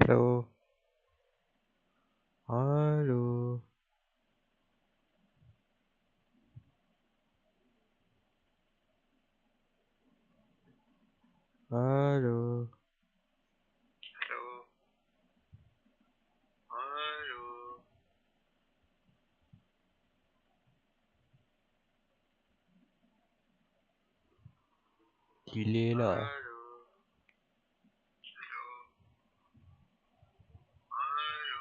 Halo, halo, halo. Halo, halo, Gile lah. halo, halo,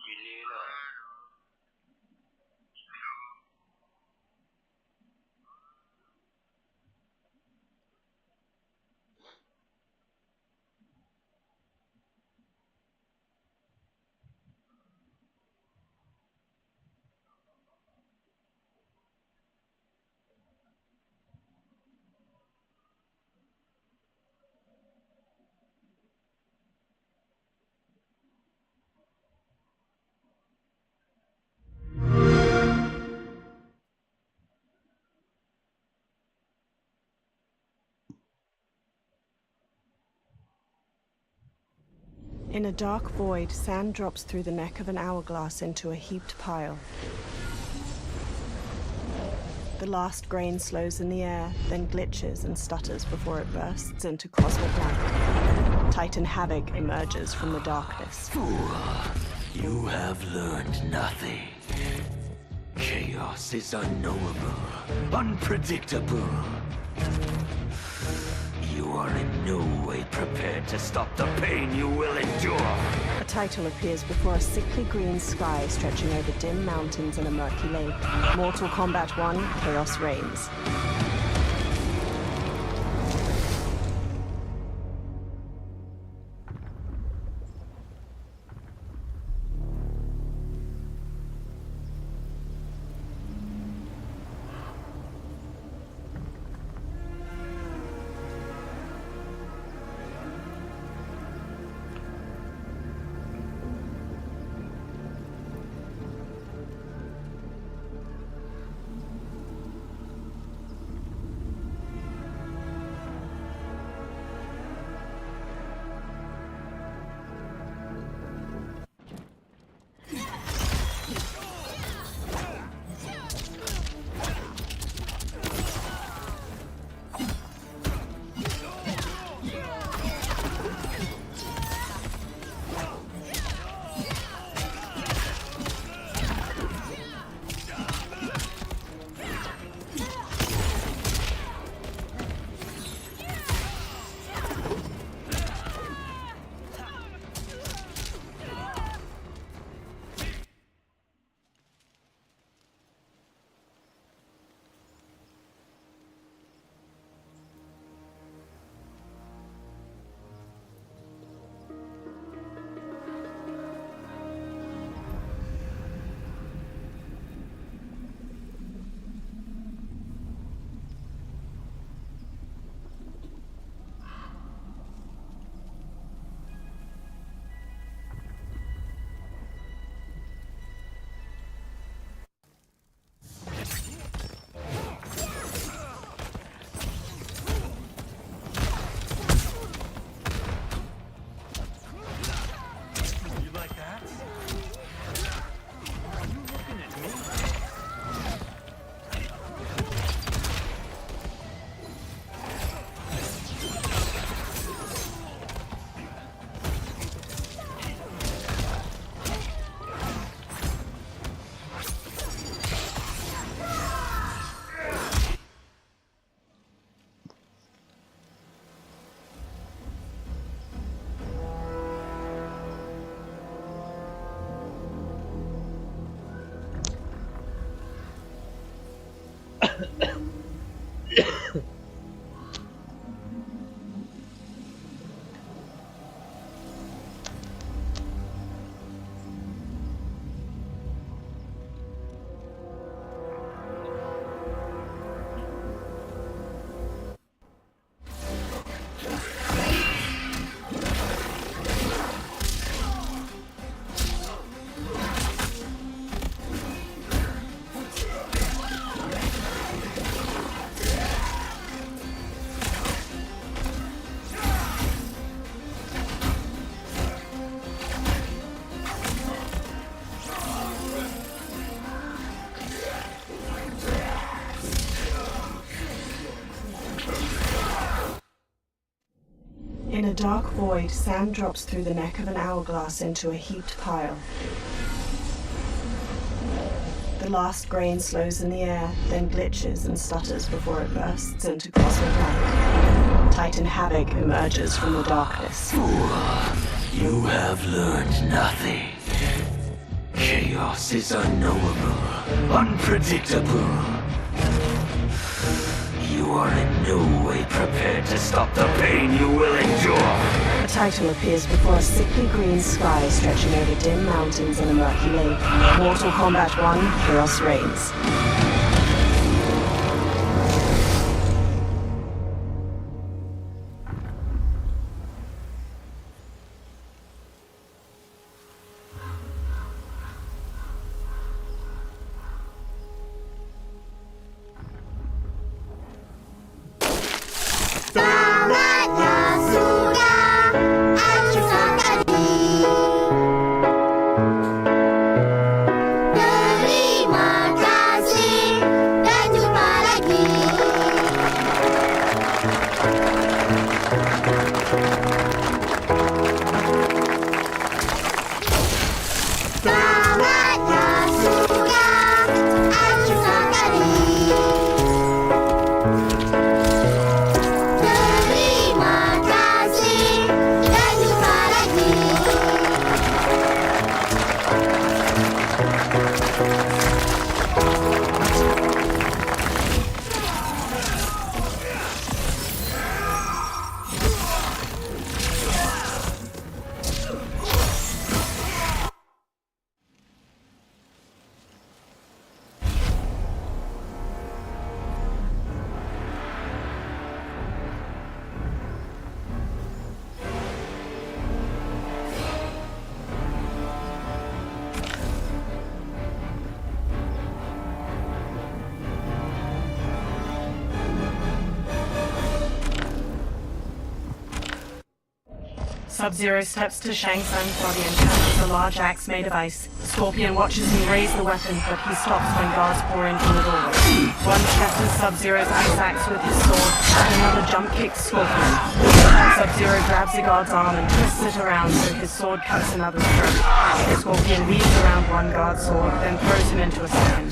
gile lah. In a dark void, sand drops through the neck of an hourglass into a heaped pile. The last grain slows in the air, then glitches and stutters before it bursts into cosmic light. Titan Havoc emerges from the darkness. Fool, you have learned nothing. Chaos is unknowable, unpredictable. You are in no way prepared to stop the pain you will endure. A title appears before a sickly green sky stretching over dim mountains and a murky lake. Mortal Kombat 1, Chaos Reigns. You like that? Are you looking at me? In a dark void, sand drops through the neck of an hourglass into a heaped pile. The last grain slows in the air, then glitches and stutters before it bursts into cosmic light. Titan Havoc emerges from the darkness. You have learned nothing. Chaos is unknowable, unpredictable. You are in no way prepared to stop the pain you will endure. A title appears before a sickly green sky stretching over dim mountains and a murky lake. Mortal Kombat 1, Chaos reigns. Sub-Zero steps to Shang Tsung's body and catches a large axe made of ice. Scorpion watches him raise the weapon, but he stops when guards pour in from the doorway. One shatters Sub-Zero's ice axe with his sword, and another jump kicks Scorpion. Sub-Zero grabs the guard's arm and twists it around so his sword cuts another's throat. Scorpion weaves around one guard's sword, then throws him into a second.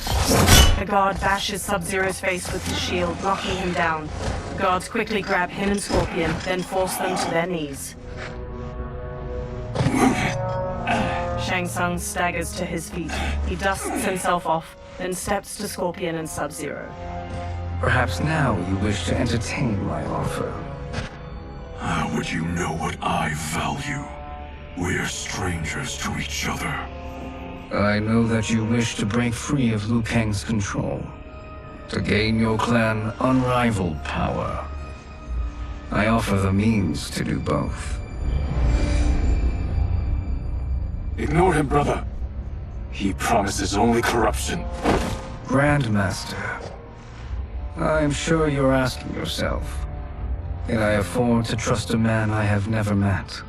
The guard bashes Sub-Zero's face with his shield, knocking him down. The guards quickly grab him and Scorpion, then force them to their knees. Shang Tsung staggers to his feet. He dusts himself off, then steps to Scorpion and Sub-Zero. Perhaps now you wish to entertain my offer. How would you know what I value? We're strangers to each other. I know that you wish to break free of Liu Kang's control, to gain your clan unrivaled power. I offer the means to do both. Ignore him, brother. He promises only corruption. Grandmaster, I am sure you're asking yourself, can I afford to trust a man I have never met?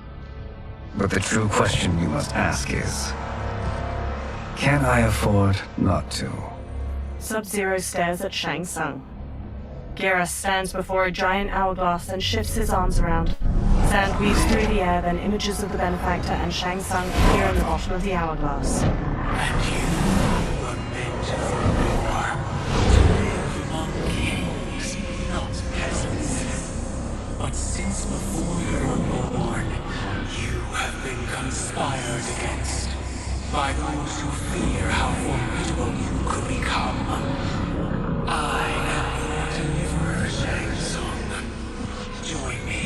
But the true question you must ask is, can I afford not to? Sub-Zero stares at Shang Tsung. Geras stands before a giant hourglass and shifts his arms around. Sand weaves through the air, then images of the benefactor and Shang Tsung appear in the bottom of the hourglass. And you were meant for war, to live among kings, not peasants. But since before you were born, you have been conspired against by those who fear how formidable you could become. I am your deliverer, Shang Tsung. Join me,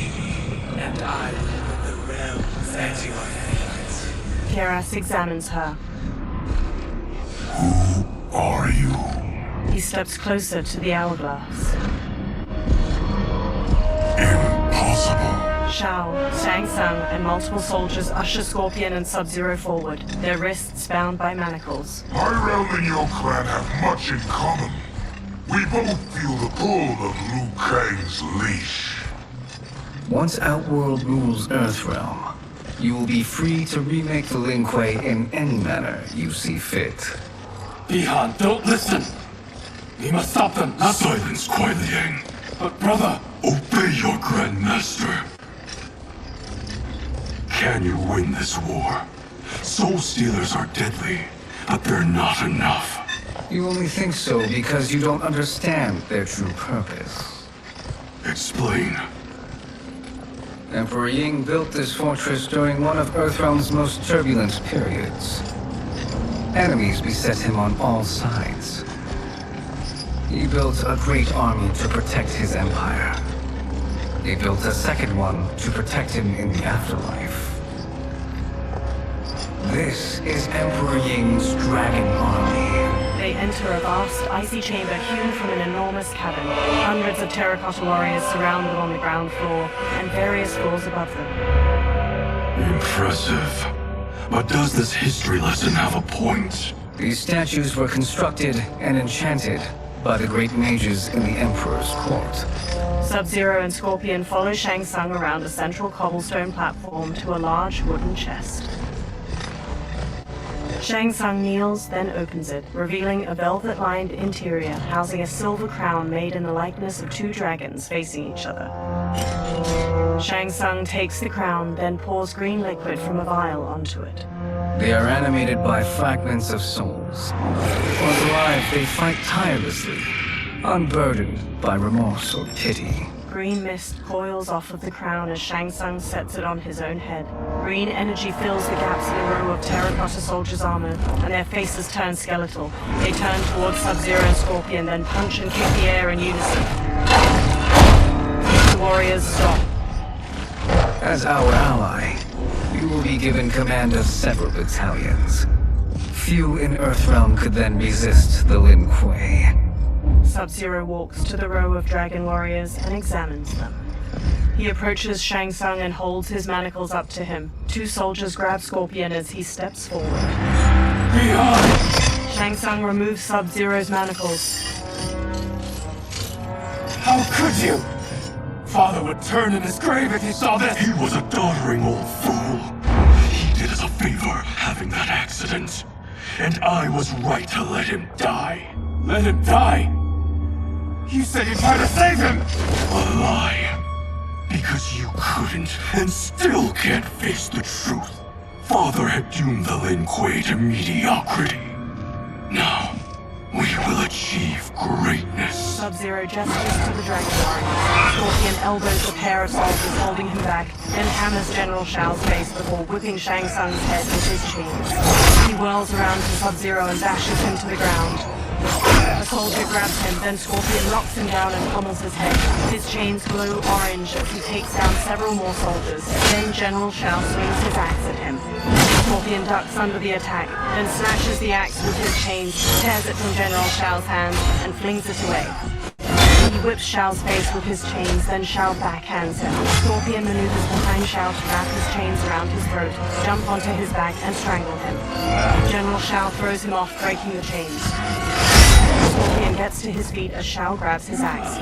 and I will put the realms at your feet. Geras examines her. Who are you? He steps closer to the hourglass. Impossible. Shao, Shang Tsung, and multiple soldiers usher Scorpion and Sub-Zero forward, their wrists bound by manacles. My realm and your clan have much in common. We both feel the pull of Liu Kang's leash. Once Outworld rules Earthrealm, you will be free to remake the Lin Kuei in any manner you see fit. Bihan, don't listen! We must stop them, not— Silence, Kuai Liang. But brother— Obey your Grandmaster. can you win this war? Soul Stealers are deadly, but they're not enough. You only think so because you don't understand their true purpose. Explain. Emperor Ying built this fortress during one of Earthrealm's most turbulent periods. Enemies beset him on all sides. He built a great army to protect his empire. He built a second one to protect him in the afterlife. This is Emperor Ying's Dragon Army. They enter a vast, icy chamber hewn from an enormous cavern. Hundreds of terracotta warriors surround them on the ground floor, and various floors above them. Impressive. But does this history lesson have a point? These statues were constructed and enchanted by the great mages in the Emperor's court. Sub-Zero and Scorpion follow Shang Tsung around a central cobblestone platform to a large wooden chest. Shang Tsung kneels, then opens it, revealing a velvet-lined interior housing a silver crown made in the likeness of two dragons facing each other. Shang Tsung takes the crown, then pours green liquid from a vial onto it. They are animated by fragments of souls. Once alive, they fight tirelessly, unburdened by remorse or pity. Green mist coils off of the crown as Shang Tsung sets it on his own head. Green energy fills the gaps in a row of terracotta soldiers' armor, and their faces turn skeletal. They turn towards Sub-Zero and Scorpion, then punch and kick the air in unison. The warriors stop. As our ally, you will be given command of several battalions. Few in Earthrealm could then resist the Lin Kuei. Sub-Zero walks to the row of dragon warriors and examines them. He approaches Shang Tsung and holds his manacles up to him. Two soldiers grab Scorpion as he steps forward. Behind! Shang Tsung removes Sub-Zero's manacles. How could you? Father would turn in his grave if he saw this. He was a doddering old fool. He did us a favor having that accident. And I was right to let him die. Let him die? You said you tried to save him! A lie. Because you couldn't and still can't face the truth. Father had doomed the Lin Kuei to mediocrity. Now, we will achieve greatness. Sub-Zero gestures to the dragon warriors. Scorpion elbows a pair of soldiers holding him back, then hammers General Shao's face before whipping Shang Tsung's head with his chains. He whirls around to Sub-Zero and dashes him to the ground. A soldier grabs him, then Scorpion knocks him down and pummels his head. His chains glow orange as he takes down several more soldiers. Then General Shao swings his axe at him. Scorpion ducks under the attack, then snatches the axe with his chains, tears it from General Shao's hand, and flings it away. He whips Shao's face with his chains, then Shao backhands him. Scorpion maneuvers behind Shao to wrap his chains around his throat, jump onto his back, and strangle him. General Shao throws him off, breaking the chains. Scorpion gets to his feet as Shao grabs his axe.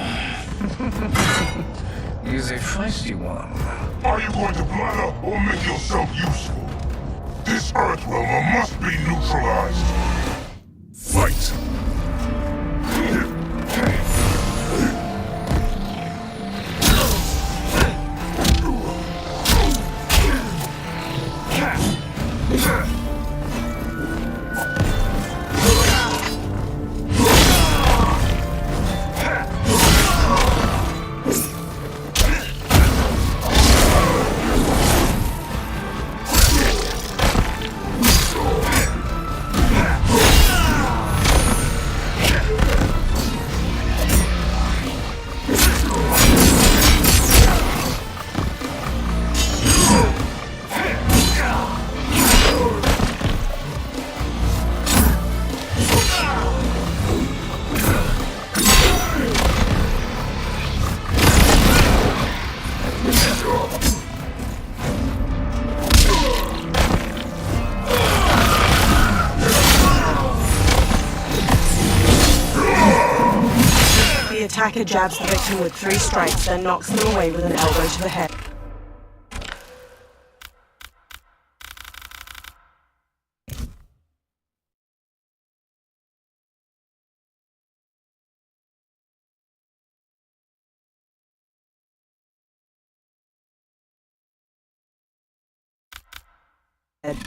He's a feisty one. Are you going to blather or make yourself useful? This Earthrealmer must be neutralized. Fight! The attacker jabs the victim with 3 strikes, then knocks them away with an elbow to the head.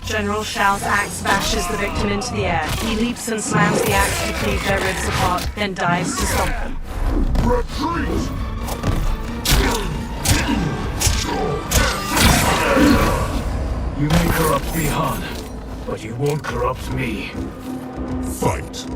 General Shao's axe bashes the victim into the air. He leaps and slams the axe to cleave their ribs apart, then dives to stop them. Retreat! You may corrupt Bihan, but you won't corrupt me. Fight!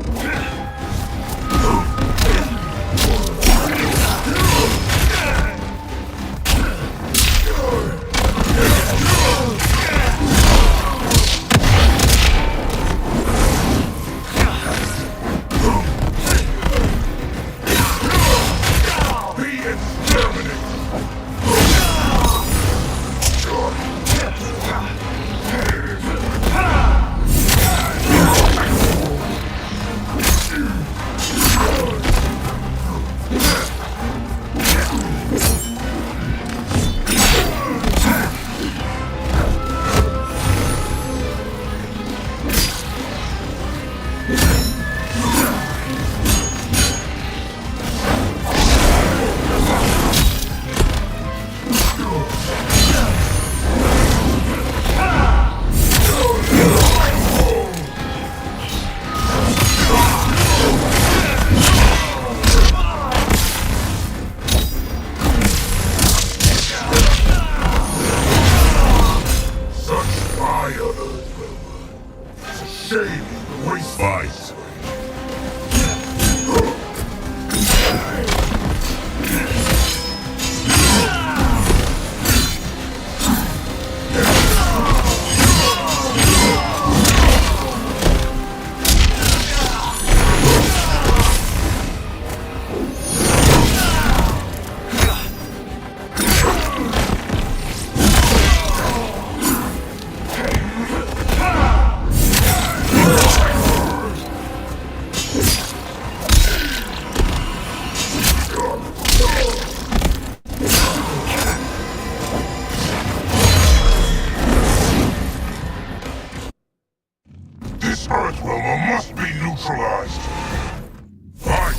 Shame the waste fight. This Earthrealmer must be neutralized. Fight!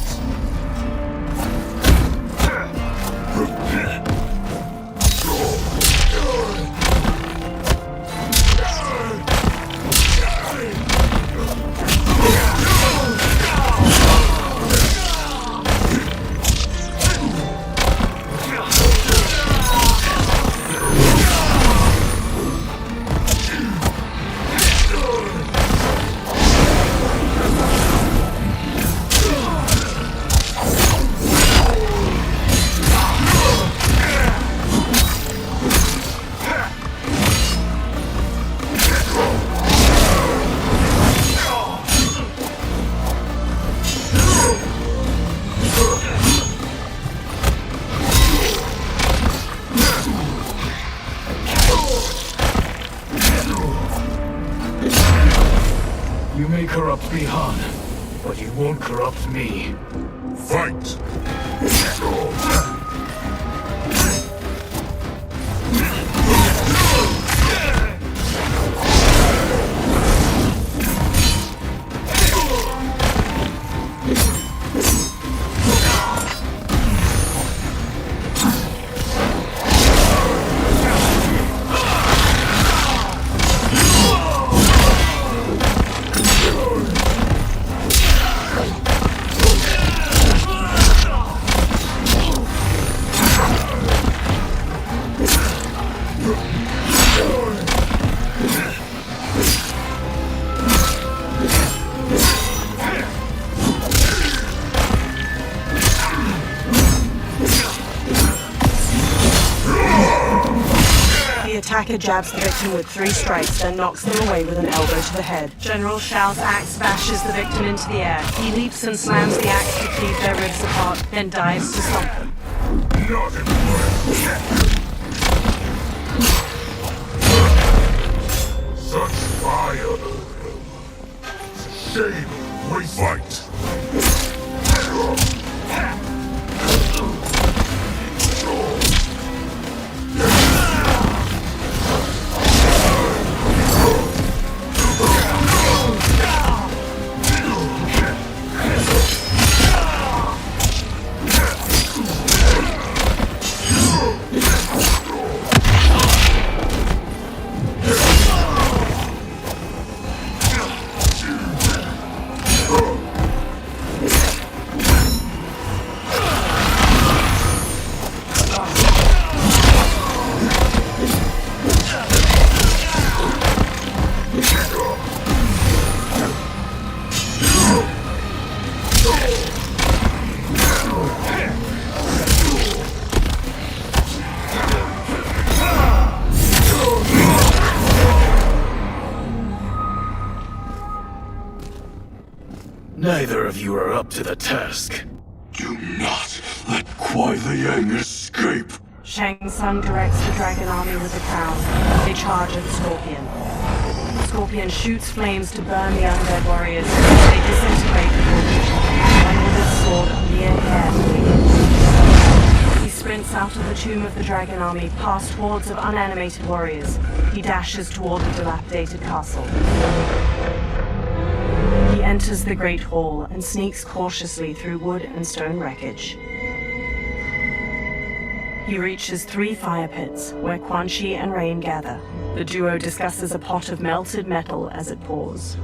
You may corrupt Bihan, but you won't corrupt me. Fight! The attacker jabs the victim with 3 strikes, then knocks them away with an elbow to the head. General Shao's axe bashes the victim into the air. He leaps and slams the axe to cleave their ribs apart, then dives to stop them. Not impressed. Such fire. Shame. Waste fight. Neither of you are up to the task. Do not let Kuai Liang escape. Shang Tsung directs the dragon army with a crown. They charge at Scorpion. Scorpion shoots flames to burn the undead warriors. They disintegrate before each other. One with his sword near air begins. He sprints out of the tomb of the dragon army, past hordes of unanimated warriors. He dashes toward the dilapidated castle. He enters the Great Hall and sneaks cautiously through wood and stone wreckage. He reaches 3 fire pits, where Quan Chi and Rain gather. The duo discusses a pot of melted metal as it pours.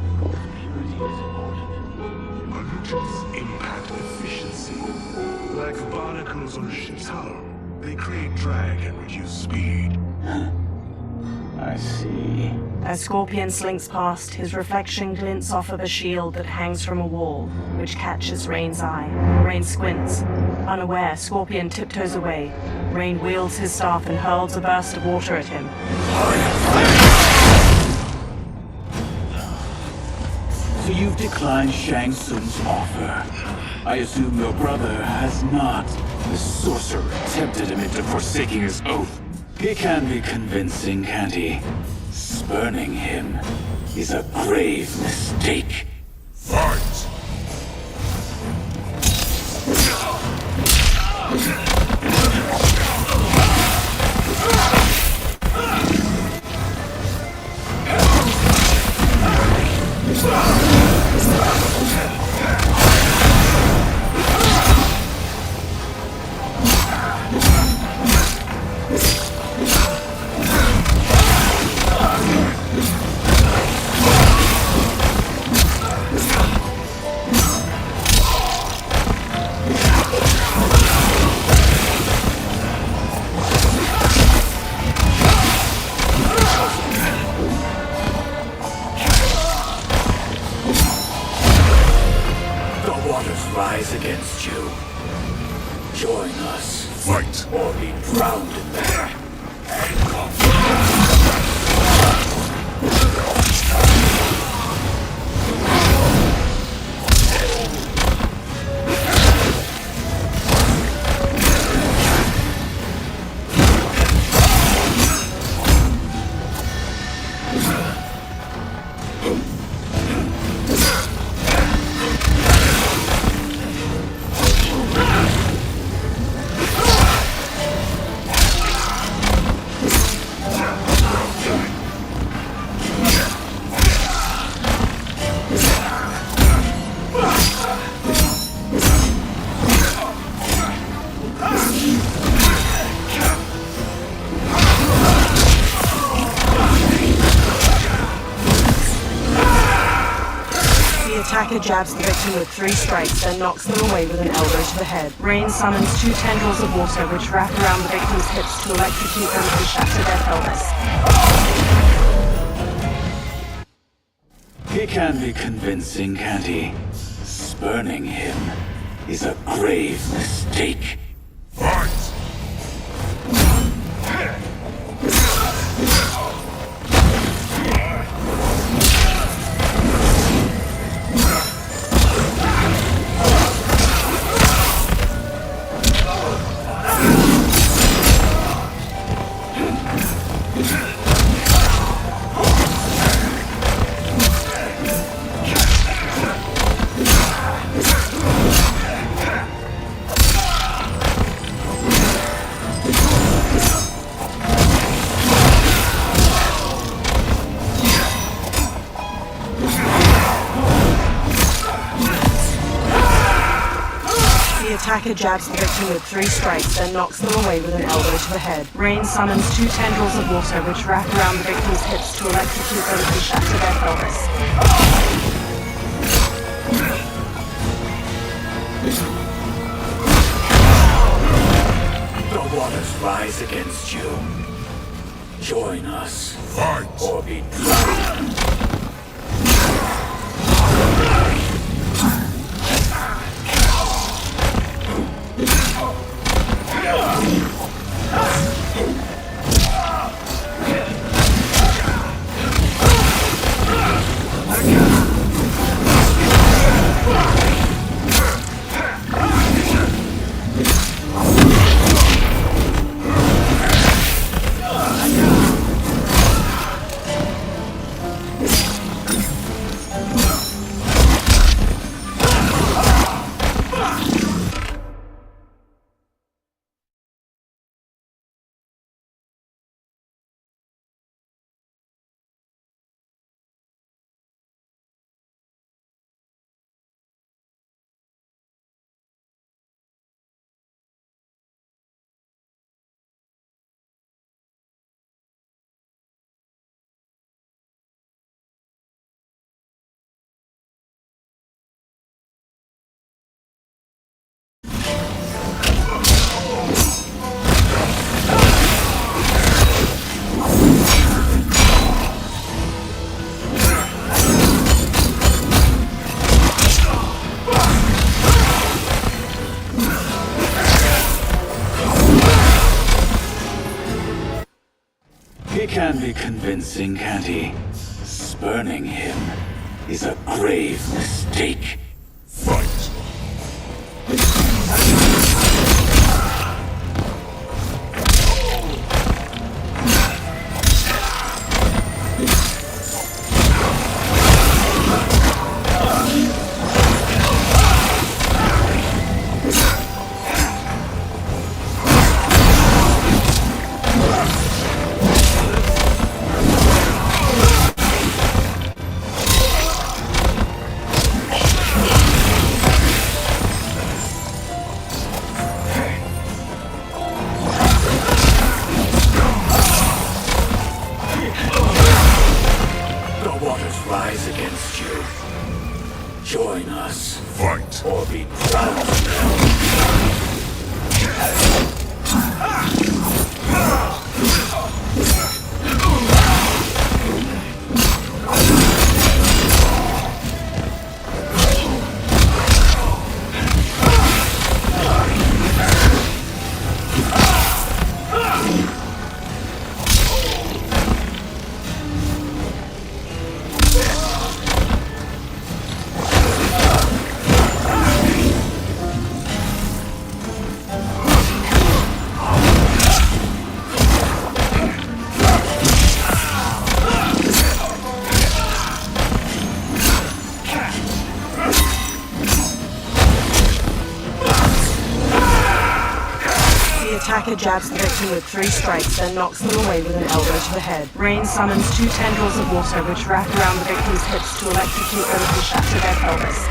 Pollutants impact efficiency. Like barnacles on a ship's hull, they create drag and reduce speed. I see. As Scorpion slinks past, his reflection glints off of a shield that hangs from a wall, which catches Rain's eye. Rain squints. Unaware, Scorpion tiptoes away. Rain wields his staff and hurls a burst of water at him. So you've declined Shang Tsung's offer. I assume your brother has not. The sorcerer tempted him into forsaking his oath. He can be convincing, can't he? Spurning him is a grave mistake. Fight! Rise against you. Join us. Fight! Or be drowned in there. Attacker jabs the victim with 3 strikes, then knocks them away with an elbow to the head. Rain summons 2 tendrils of water which wrap around the victim's hips to electrocute them and shatter their pelvis. He can be convincing, can't he? Spurning him is a grave mistake. Fight! The attacker jabs the victim with 3 strikes, then knocks them away with an elbow to the head. Rain summons 2 tendrils of water which wrap around the victim's hips to electrocute them and shatter their pelvis. The waters rise against you. Join us. Fight! Or be drowned. He can be convincing, can't he? Spurning him is a grave mistake. Fight! Rise against you. Join us. Fight! Or be drowned. Attacker jabs the victim with 3 strikes, then knocks them away with an elbow to the head. Rain summons 2 tendrils of water which wrap around the victim's hips to electrocute them and shatter their pelvis.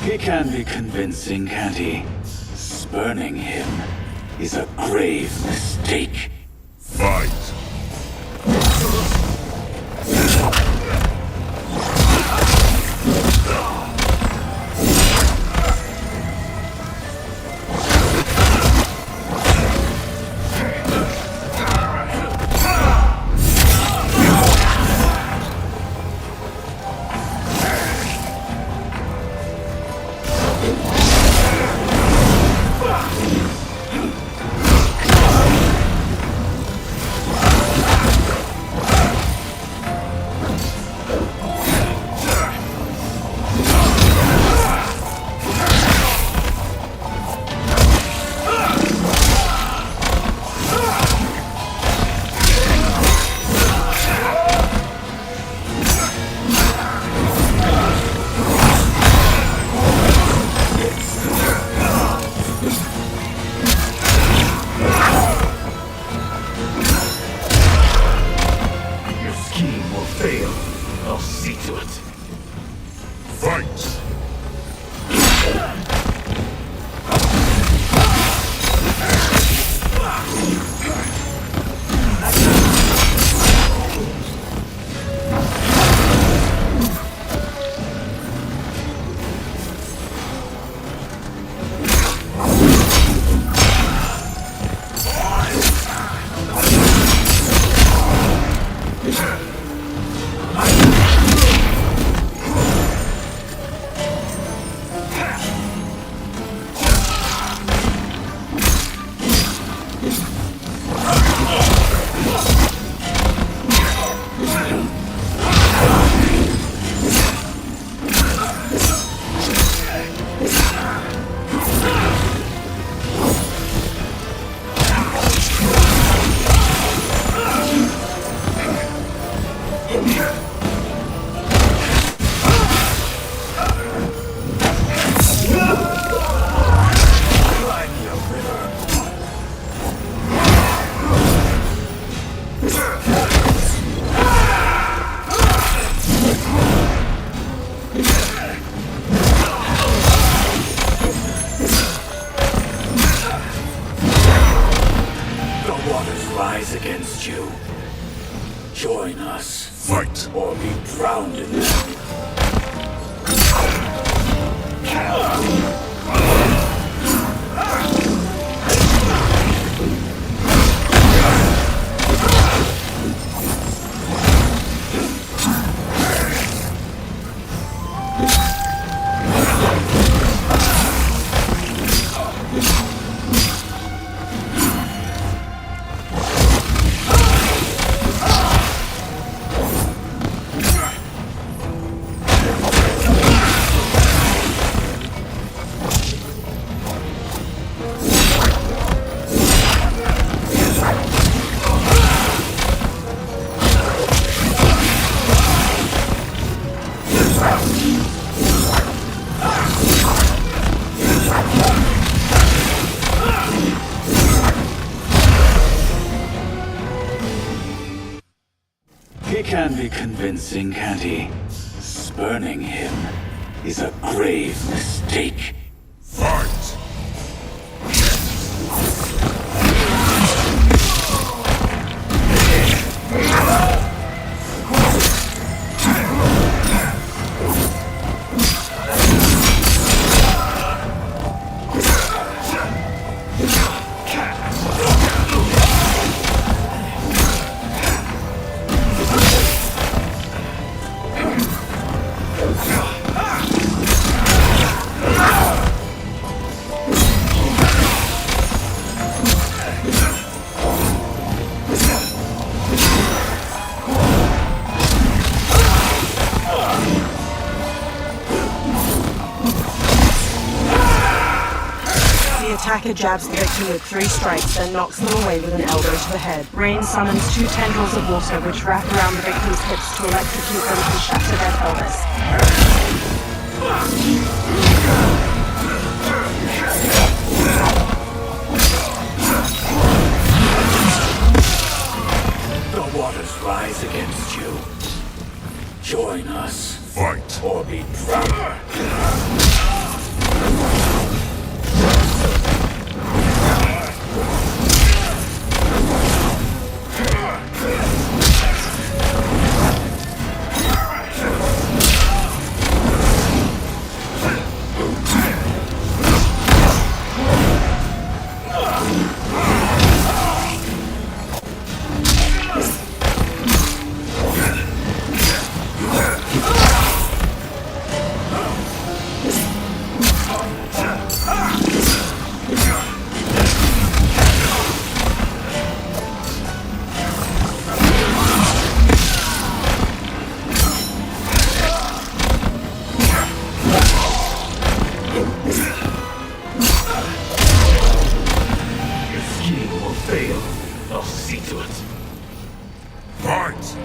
He can be convincing, can't he? Spurning him is a grave mistake. Fight! Rise against you. Join us. Fight. Or be drowned in them. He can be convincing, can't he? Spurning him is a grave mistake. Fight. The attacker jabs the victim with 3 strikes, then knocks them away with an elbow to the head. Rain summons 2 tendrils of water which wrap around the victim's hips to electrocute them and shatter their pelvis. The waters rise against you. Join us. Fight. Or be drowned. I'll see to it. Fight.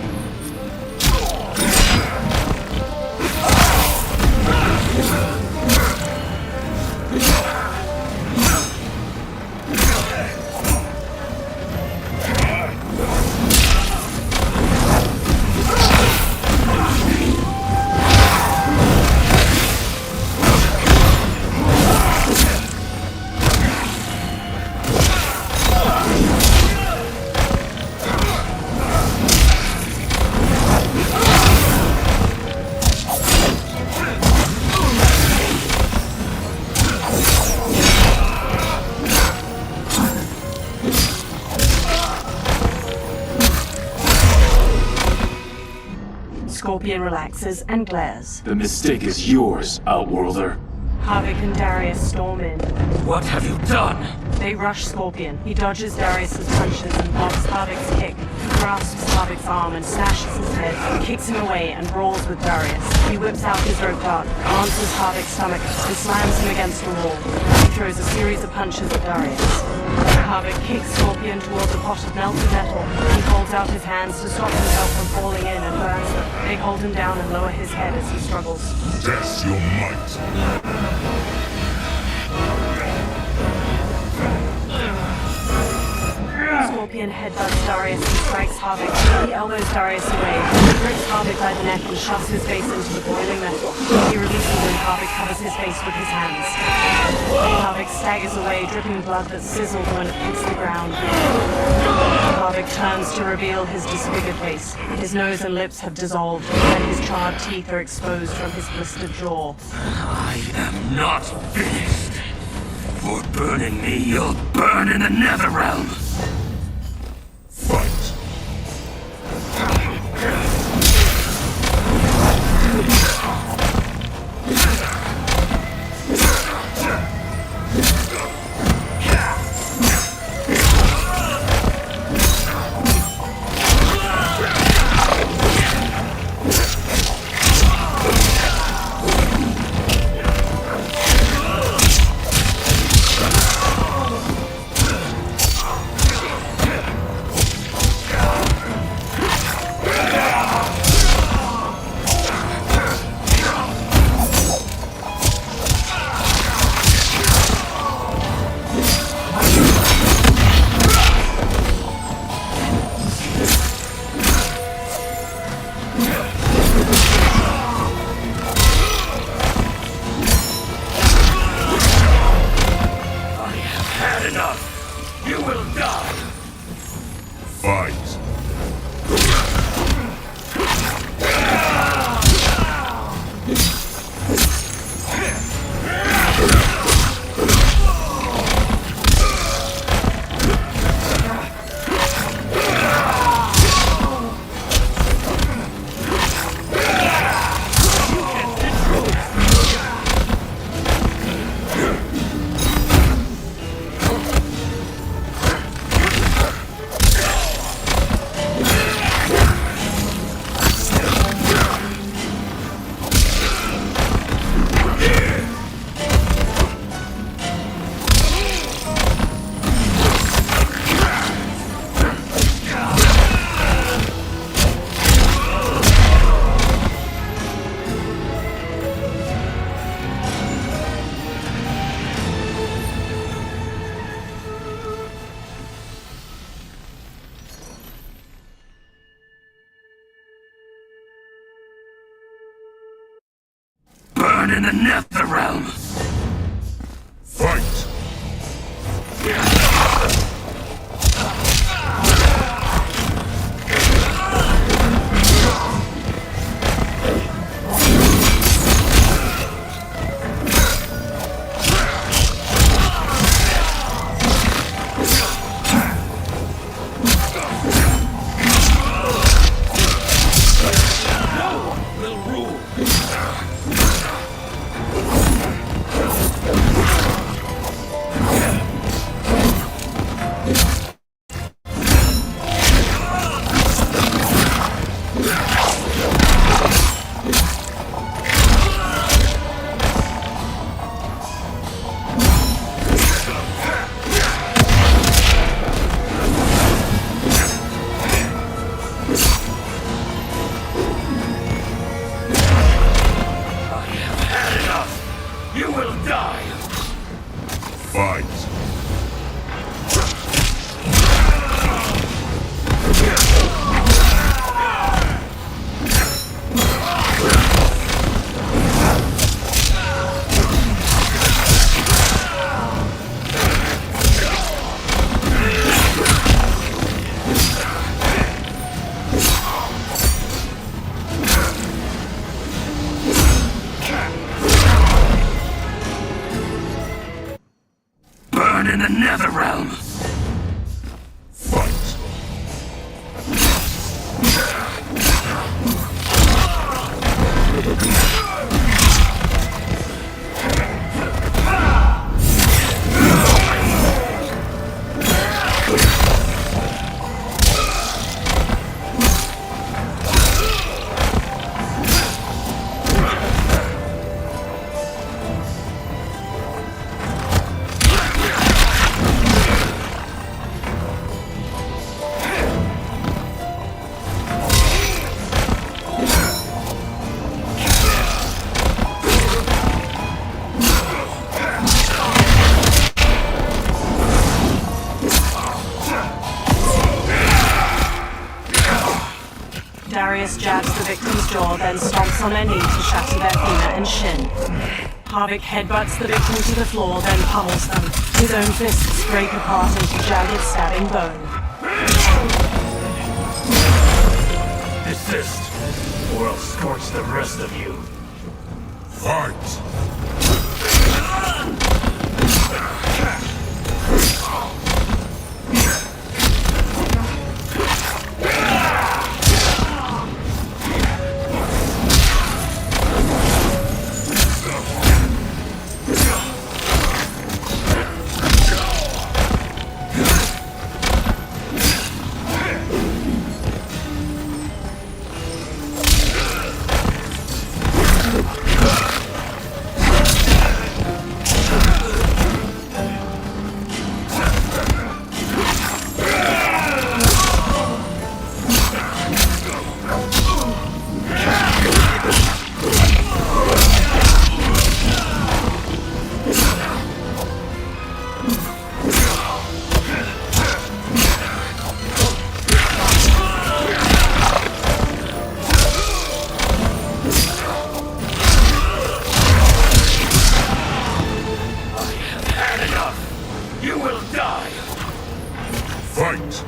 Scorpion relaxes and glares. The mistake is yours, Outworlder. Havik and Darius storm in. What have you done? They rush Scorpion. He dodges Darius's punches and blocks Havik's kick. He grasps Havik's arm and slashes his head, kicks him away, and brawls with Darius. He whips out his rope dart, answers Havik's stomach, and slams him against the wall. He throws a series of punches at Darius. Havik kicks Scorpion towards a pot of melted metal. He holds out his hands to stop himself from falling in and burns them. They hold him down and lower his head as he struggles. Test your might. Scorpion headbutts Darius and strikes Havik. He elbows Darius away, grips Havik by the neck and shoves his face into the boiling metal. He releases and Havik covers his face with his hands. Havik staggers away, dripping blood that sizzled when it hits the ground. Havik turns to reveal his disfigured face. His nose and lips have dissolved, and his charred teeth are exposed from his blistered jaw. I am not finished. For burning me, you'll burn in the Netherrealm. Fight. You will die! Fight! Burn in the Netherrealm! Fight! Darius jabs the victim's jaw, then stomps on their knee to shatter their femur and shin. Harvick headbutts the victim to the floor, then pummels them. His own fists scrape apart into jagged, stabbing bone. Desist, or I'll scorch the rest of you. Fight! You will die! Fight!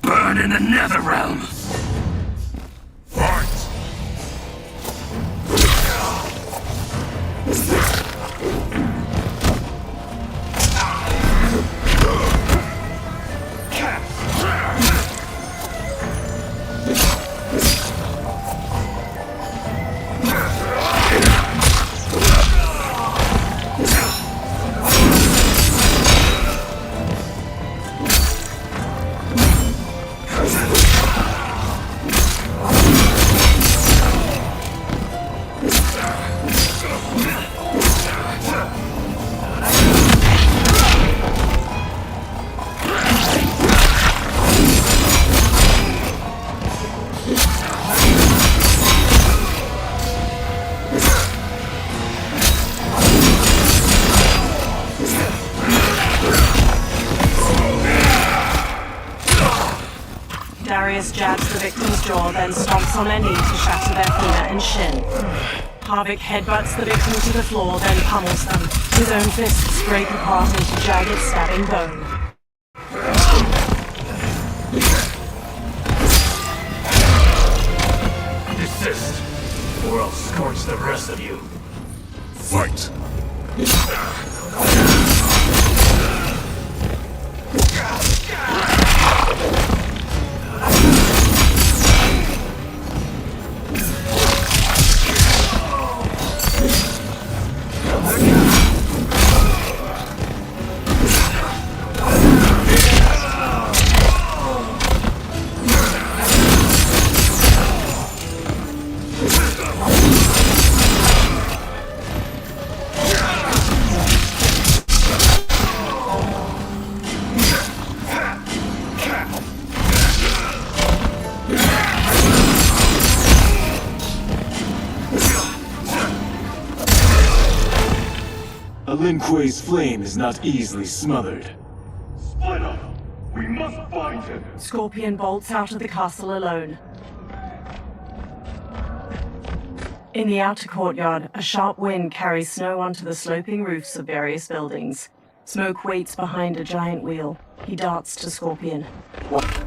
Burn in the Netherrealm! Fight! Darius jabs the victim's jaw, then stomps on their knee to shatter their femur and shin. Harvick headbutts the victim to the floor, then pummels them. His own fists scrape apart into jagged, stabbing bone. Desist, or I'll scorch the rest of you. Fight! blaze flame is not easily smothered. Split up! We must find him! Scorpion bolts out of the castle alone. In the outer courtyard, a sharp wind carries snow onto the sloping roofs of various buildings. Smoke waits behind a giant wheel. He darts to Scorpion. What?